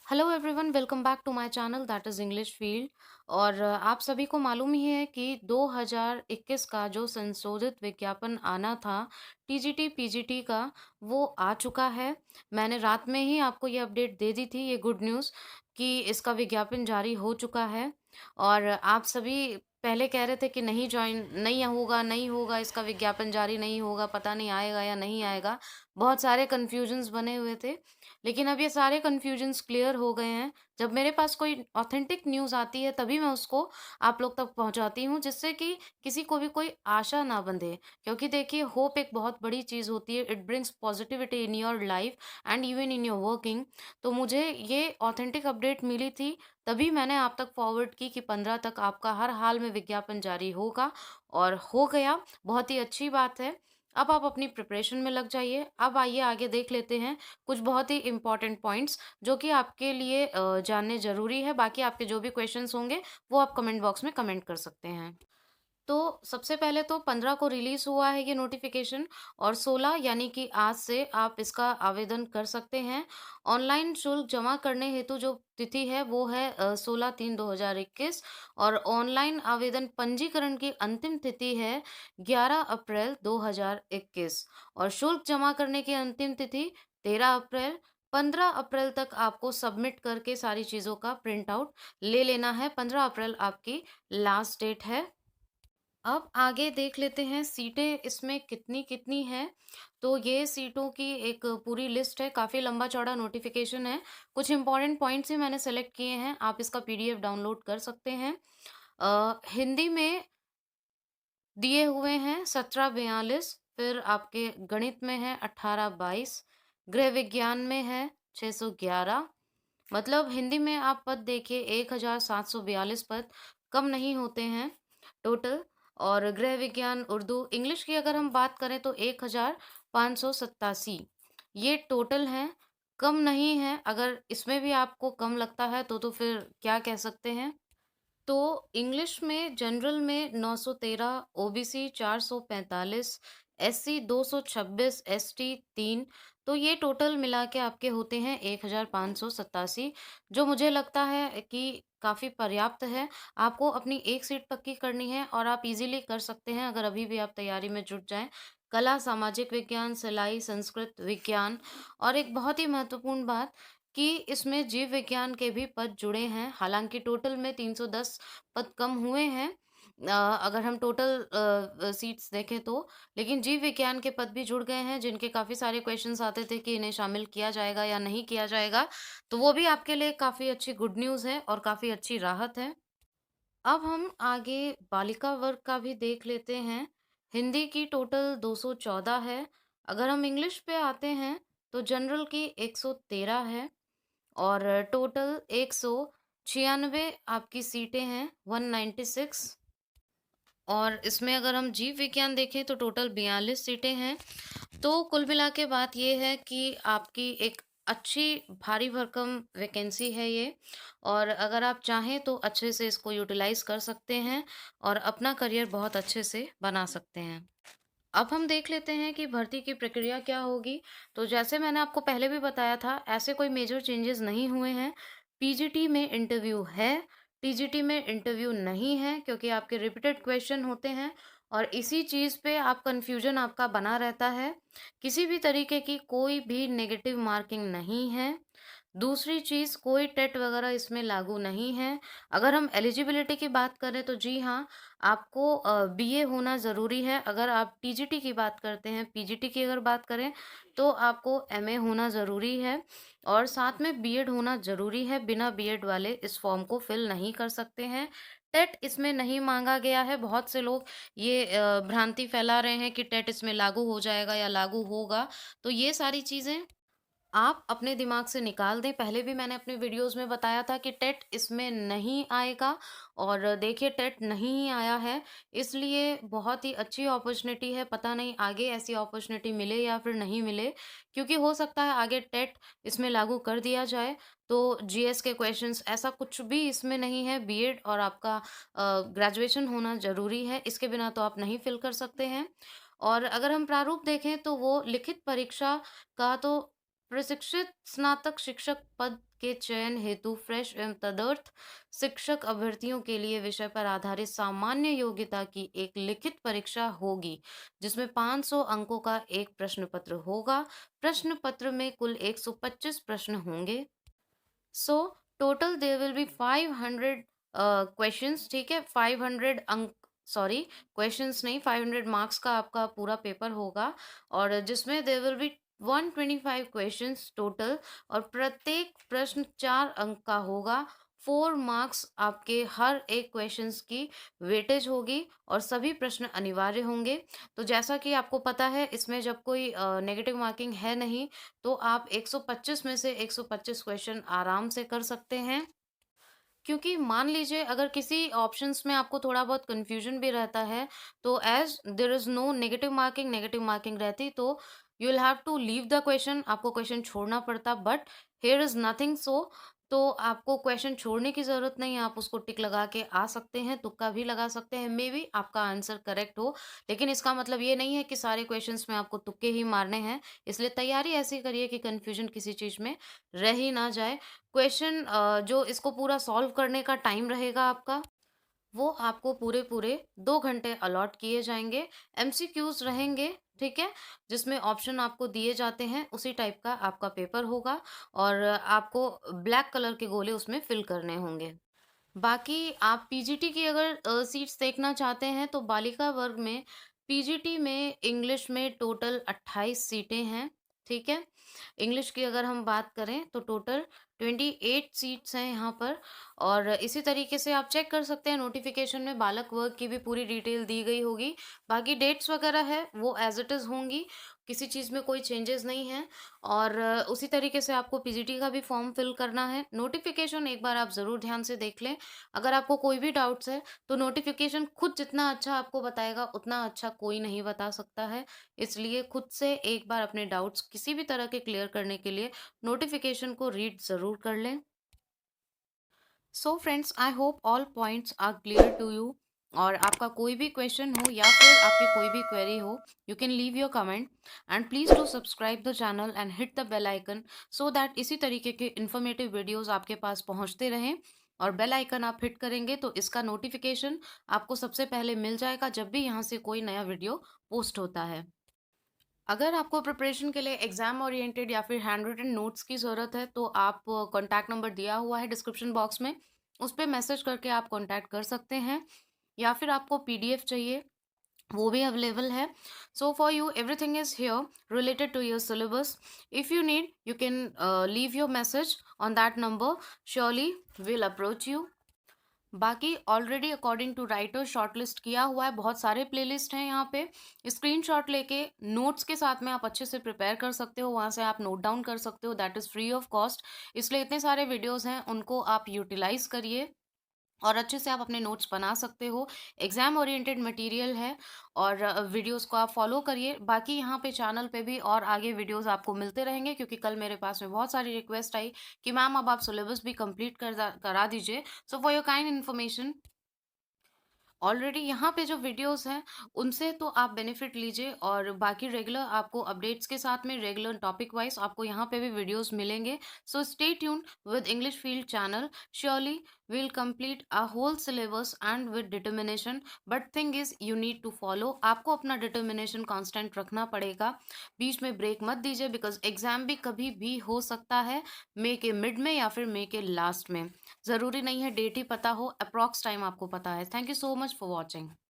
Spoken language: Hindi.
Hello everyone, welcome back to my channel that is English field. और आप सभी को मालूम ही है कि 2021 का जो संशोधित विज्ञापन आना था टीजीटी पीजीटी का, वो आ चुका है। मैंने रात में ही आपको ये अपडेट दे दी थी, ये गुड न्यूज़ कि इसका विज्ञापन जारी हो चुका है। और आप सभी पहले कह रहे थे कि नहीं जॉइन नहीं होगा, इसका विज्ञापन जारी नहीं होगा, पता नहीं आएगा या नहीं आएगा। बहुत सारे कन्फ्यूजन्स बने हुए थे। लेकिन अब ये सारे कन्फ्यूजन्स क्लियर हो गए हैं। जब मेरे पास कोई ऑथेंटिक न्यूज़ आती है तभी मैं उसको आप लोग तक पहुँचाती हूँ, जिससे कि किसी को भी कोई आशा ना बंधे। क्योंकि देखिए, होप एक बहुत बड़ी चीज़ होती है। It brings positivity in your life and even in your working. तो मुझे ये ऑथेंटिक अपडेट मिली थी, तभी मैंने आप तक फॉरवर्ड की कि 15 तक आपका हर हाल में विज्ञापन जारी होगा, और हो गया। बहुत ही अच्छी बात है। अब आप अपनी प्रिपरेशन में लग जाइए। अब आइए आगे देख लेते हैं कुछ बहुत ही इम्पोर्टेंट पॉइंट्स जो कि आपके लिए जानने ज़रूरी है। बाकी आपके जो भी क्वेश्चंस होंगे वो आप कमेंट बॉक्स में कमेंट कर सकते हैं। तो सबसे पहले तो 15 को रिलीज़ हुआ है ये नोटिफ़िकेशन, और 16 यानी कि आज से आप इसका आवेदन कर सकते हैं। ऑनलाइन शुल्क जमा करने हेतु जो तिथि है वो है 16/3/2021, और ऑनलाइन आवेदन पंजीकरण की अंतिम तिथि है 11 अप्रैल 2021, और शुल्क जमा करने की अंतिम तिथि 13 अप्रैल। 15 अप्रैल तक आपको सबमिट करके सारी चीज़ों का प्रिंट आउट ले लेना है। 15 अप्रैल आपकी लास्ट डेट है। अब आगे देख लेते हैं सीटें इसमें कितनी-कितनी हैं। तो ये सीटों की एक पूरी लिस्ट है, काफ़ी लंबा-चौड़ा नोटिफ़िकेशन है। कुछ इम्पोर्टेंट पॉइंट्स ही मैंने सेलेक्ट किए हैं, आप इसका पीडीएफ डाउनलोड कर सकते हैं। हिंदी में दिए हुए हैं 1742, फिर आपके गणित में है 1822, गृह विज्ञान में है 611। मतलब हिंदी में आप पद देखिए, 1742 पद कम नहीं होते हैं टोटल। और गृह विज्ञान उर्दू इंग्लिश की अगर हम बात करें तो 1587 ये टोटल हैं, कम नहीं है। अगर इसमें भी आपको कम लगता है तो फिर क्या कह सकते हैं। तो इंग्लिश में जनरल में 913, ओबीसी 445, एससी 226, एसटी 3। तो ये टोटल मिला के आपके होते हैं 1587, जो मुझे लगता है कि काफ़ी पर्याप्त है। आपको अपनी एक सीट पक्की करनी है और आप इजीली कर सकते हैं अगर अभी भी आप तैयारी में जुट जाएं। कला, सामाजिक विज्ञान, सिलाई, संस्कृत, विज्ञान, और एक बहुत ही महत्वपूर्ण बात कि इसमें जीव विज्ञान के भी पद जुड़े हैं। हालाँकि टोटल में 310 पद कम हुए हैं, अगर हम टोटल सीट्स देखें तो। लेकिन जीव विज्ञान के पद भी जुड़ गए हैं, जिनके काफ़ी सारे क्वेश्चंस आते थे कि इन्हें शामिल किया जाएगा या नहीं किया जाएगा। तो वो भी आपके लिए काफ़ी अच्छी गुड न्यूज़ है और काफ़ी अच्छी राहत है। अब हम आगे बालिका वर्ग का भी देख लेते हैं। हिंदी की टोटल 214 है। अगर हम इंग्लिश पे आते हैं तो जनरल की 113 है, और टोटल 196 आपकी सीटें हैं, 196। और इसमें अगर हम जीव विज्ञान देखें तो टोटल 42 सीटें हैं। तो कुल मिला के बात ये है कि आपकी एक अच्छी भारी भरकम वैकेंसी है ये, और अगर आप चाहें तो अच्छे से इसको यूटिलाइज कर सकते हैं और अपना करियर बहुत अच्छे से बना सकते हैं। अब हम देख लेते हैं कि भर्ती की प्रक्रिया क्या होगी। तो जैसे मैंने आपको पहले भी बताया था, ऐसे कोई मेजर चेंजेस नहीं हुए हैं। पीजीटी में इंटरव्यू है, टीजीटी में इंटरव्यू नहीं है, क्योंकि आपके रिपीटेड क्वेश्चन होते हैं और इसी चीज़ पे आप कन्फ्यूजन आपका बना रहता है। किसी भी तरीके की कोई भी नेगेटिव मार्किंग नहीं है। दूसरी चीज़, कोई टेट वगैरह इसमें लागू नहीं है। अगर हम एलिजिबिलिटी की बात करें तो जी हाँ, आपको बीए होना ज़रूरी है। अगर आप टीजीटी की बात करते हैं, पीजीटी की अगर बात करें तो आपको एमए होना ज़रूरी है, और साथ में बीएड होना ज़रूरी है। बिना बीएड वाले इस फॉर्म को फिल नहीं कर सकते हैं। टेट इसमें नहीं मांगा गया है। बहुत से लोग ये भ्रांति फैला रहे हैं कि टेट इसमें लागू हो जाएगा या लागू होगा। तो ये सारी चीज़ें आप अपने दिमाग से निकाल दें। पहले भी मैंने अपने वीडियोज़ में बताया था कि टेट इसमें नहीं आएगा, और देखिए टेट नहीं ही आया है, इसलिए बहुत ही अच्छी अपॉर्च्युनिटी है। पता नहीं आगे ऐसी अपॉर्च्युनिटी मिले या फिर नहीं मिले, क्योंकि हो सकता है आगे टेट इसमें लागू कर दिया जाए। तो जीएस के क्वेश्चंस ऐसा कुछ भी इसमें नहीं है। बीएड और आपका ग्रेजुएशन होना ज़रूरी है, इसके बिना तो आप नहीं फिल कर सकते हैं। और अगर हम प्रारूप देखें तो वो लिखित परीक्षा का तो प्रशिक्षित स्नातक शिक्षक पद के चयन हेतु फ्रेश एवं तदर्थ शिक्षक अभ्यर्थियों के लिए विषय पर आधारित सामान्य योग्यता की एक लिखित परीक्षा होगी, जिसमें 500 अंकों का एक प्रश्न पत्र होगा। प्रश्न पत्र में कुल 125 प्रश्न होंगे। So total there will be 500 questions, ठीक है? 500 अंक, सॉरी, क्वेश्चंस नहीं, 500 मार्क्स का आपका पूरा पेपर होगा, और जिसमें there will be 125 questions total, और प्रत्येक प्रश्न 4 अंक का होगा। 4 मार्क्स आपके हर एक क्वेश्चंस की वेटेज होगी, और सभी प्रश्न अनिवार्य होंगे। तो जैसा कि आपको पता है, इसमें जब कोई नेगेटिव मार्किंग है नहीं, तो आप 125 में से 125 क्वेश्चन आराम से कर सकते हैं। क्योंकि मान लीजिए अगर किसी ऑप्शंस में आपको थोड़ा बहुत कन्फ्यूजन भी रहता है, तो as there is no negative marking रहती, तो you will have to leave the question, आपको क्वेश्चन छोड़ना पड़ता, but here is nothing so. तो आपको क्वेश्चन छोड़ने की ज़रूरत नहीं है, आप उसको टिक लगा के आ सकते हैं, तुक्का भी लगा सकते हैं, मेबी आपका आंसर करेक्ट हो। लेकिन इसका मतलब ये नहीं है कि सारे क्वेश्चंस में आपको तुक्के ही मारने हैं, इसलिए तैयारी ऐसी करिए कि कन्फ्यूजन किसी चीज़ में रह ही ना जाए। क्वेश्चन जो इसको पूरा सॉल्व करने का टाइम रहेगा आपका, वो आपको पूरे-पूरे 2 घंटे अलॉट किए जाएँगे। एमसीक्यूज़ रहेंगे, ठीक है? जिसमें ऑप्शन आपको दिए जाते हैं, उसी टाइप का आपका पेपर होगा, और आपको ब्लैक कलर के गोले उसमें फिल करने होंगे। बाकी आप पीजीटी की अगर सीट्स देखना चाहते हैं, तो बालिका वर्ग में पीजीटी में इंग्लिश में टोटल 28 सीटें हैं, ठीक है? इंग्लिश की अगर हम बात करें तो टोटल 28 सीट्स हैं यहाँ पर, और इसी तरीके से आप चेक कर सकते हैं, नोटिफिकेशन में बालक वर्ग की भी पूरी डिटेल दी गई होगी। बाकी डेट्स वगैरह है वो एज़ इट इज़ होंगी, किसी चीज़ में कोई चेंजेस नहीं है, और उसी तरीके से आपको पीजीटी का भी फॉर्म फिल करना है। नोटिफिकेशन एक बार आप ज़रूर ध्यान से देख लें। अगर आपको कोई भी डाउट्स है, तो नोटिफिकेशन खुद जितना अच्छा आपको बताएगा, उतना अच्छा कोई नहीं बता सकता है। इसलिए खुद से एक बार अपने डाउट्स किसी भी तरह के क्लियर करने के लिए नोटिफिकेशन को रीड ज़रूर कर लें। So friends, I hope all points are clear to you, और आपका कोई भी क्वेश्चन हो या फिर आपकी कोई भी क्वेरी हो, you can leave your comment, and please do subscribe the channel and hit the bell icon, so that इसी तरीके के इन्फॉर्मेटिव वीडियोस आपके पास पहुंचते रहें। और बेल आइकन आप हिट करेंगे तो इसका नोटिफिकेशन आपको सबसे पहले मिल जाएगा जब भी यहाँ से कोई नया वीडियो पोस्ट होता है। अगर आपको प्रिपरेशन के लिए एग्जाम ओरिएंटेड या फिर हैंड रिटन नोट्स की ज़रूरत है, तो आप कॉन्टैक्ट नंबर दिया हुआ है डिस्क्रिप्शन बॉक्स में, उस पे मैसेज करके आप कॉन्टैक्ट कर सकते हैं, या फिर आपको पीडीएफ चाहिए, वो भी अवेलेबल है। So for you everything is here related to your syllabus. If you need, you can leave your message on that number, surely will approach you. बाकी already according to writer shortlist किया हुआ है, बहुत सारे प्लेलिस्ट हैं यहाँ पे। स्क्रीनशॉट लेके नोट्स के साथ में आप अच्छे से प्रिपेयर कर सकते हो, वहाँ से आप नोट डाउन कर सकते हो, that is free of cost. इसलिए इतने सारे वीडियोस हैं, उनको आप यूटिलाइज करिए, और अच्छे से आप अपने नोट्स बना सकते हो। एग्जाम ओरिएंटेड मटेरियल है, और वीडियोस को आप फॉलो करिए। बाकी यहाँ पे चैनल पे भी और आगे वीडियोस आपको मिलते रहेंगे, क्योंकि कल मेरे पास में बहुत सारी रिक्वेस्ट आई कि मैम अब आप सिलेबस भी कंप्लीट करा दीजिए। So for your kind information, already यहाँ पे जो वीडियोस हैं, उनसे तो आप बेनिफिट लीजिए, और बाकी रेगुलर आपको अपडेट्स के साथ में रेगुलर टॉपिक वाइज आपको यहाँ पे भी वीडियोस मिलेंगे। So stay tuned with English field channel, surely we'll complete a whole syllabus and with determination, but thing is you need to follow, आपको अपना determination constant रखना पड़ेगा, बीच में ब्रेक मत दीजिए, बिकॉज एग्जाम भी कभी भी हो सकता है, मई के मिड में या फिर मई के लास्ट में। ज़रूरी नहीं है डेट ही पता हो, अप्रॉक्स टाइम आपको पता है। Thank you so much for watching.